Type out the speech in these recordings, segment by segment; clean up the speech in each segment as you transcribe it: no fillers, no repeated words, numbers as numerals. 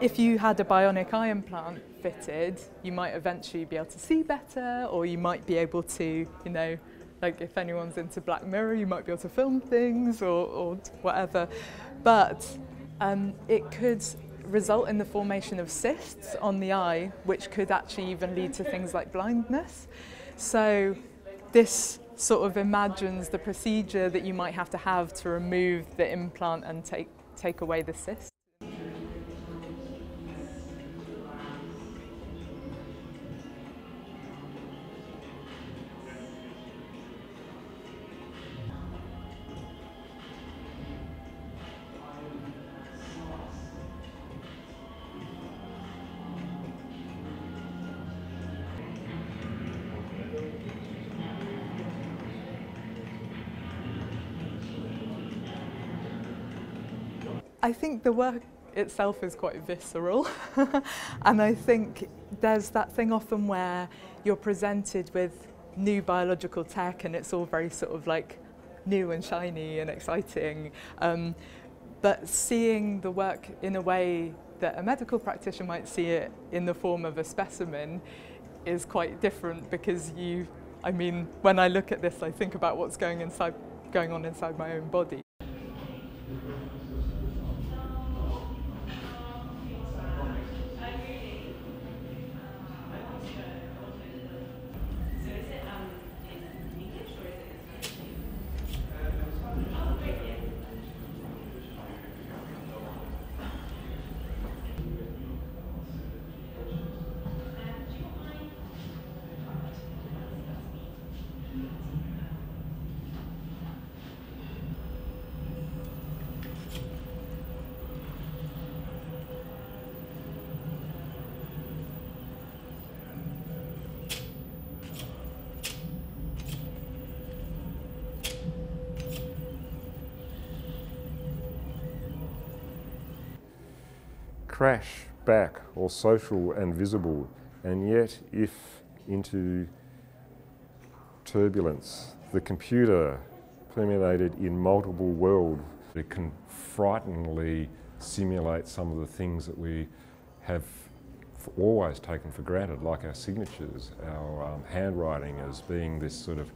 if you had a bionic eye implant fitted, you might eventually be able to see better, or you might be able to, you know, like if anyone's into Black Mirror, you might be able to film things or whatever. But it could result in the formation of cysts on the eye, which could actually even lead to things like blindness. So this sort of imagines the procedure that you might have to remove the implant and take away the cyst. I think the work itself is quite visceral and I think there's that thing often where you're presented with new biological tech and it's all very sort of like new and shiny and exciting, but seeing the work in a way that a medical practitioner might see it in the form of a specimen is quite different, because I mean, when I look at this I think about what's going on inside my own body. Crash, back, or social and visible, and yet if into turbulence, the computer permeated in multiple worlds, it can frighteningly simulate some of the things that we have always taken for granted, like our signatures, our handwriting as being this sort of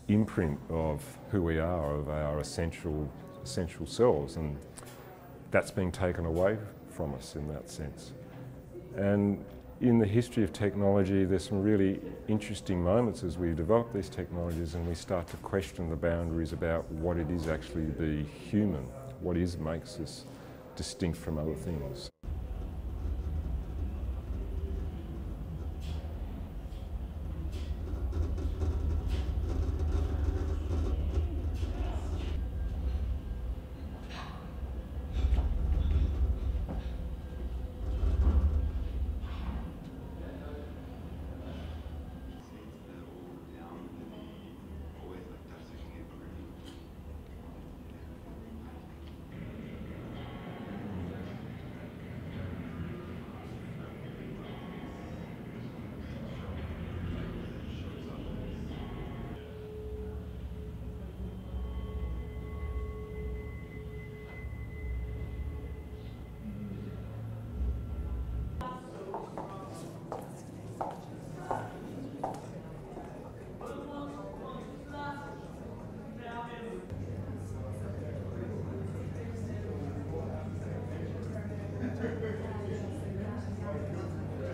imprint of who we are, of our essential selves, and that's being taken away from us in that sense. And in the history of technology, there's some really interesting moments as we develop these technologies and we start to question the boundaries about what it is actually to be human, what makes us distinct from other things.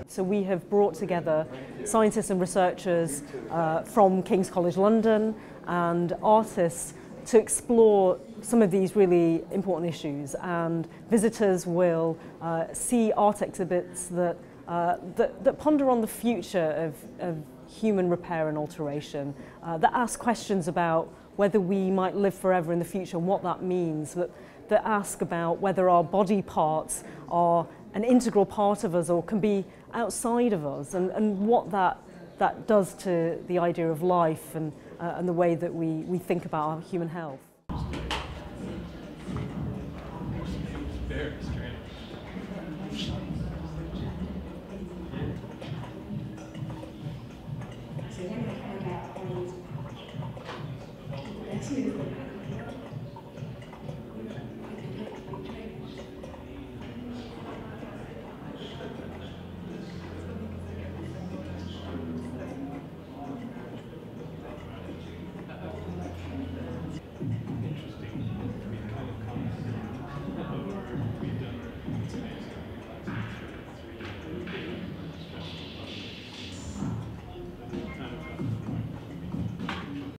So we have brought together scientists and researchers from King's College London and artists to explore some of these really important issues, and visitors will see art exhibits that ponder on the future of human repair and alteration, that ask questions about whether we might live forever in the future and what that means, that ask about whether our body parts are an integral part of us or can be outside of us, and what that does to the idea of life and the way that we think about our human health.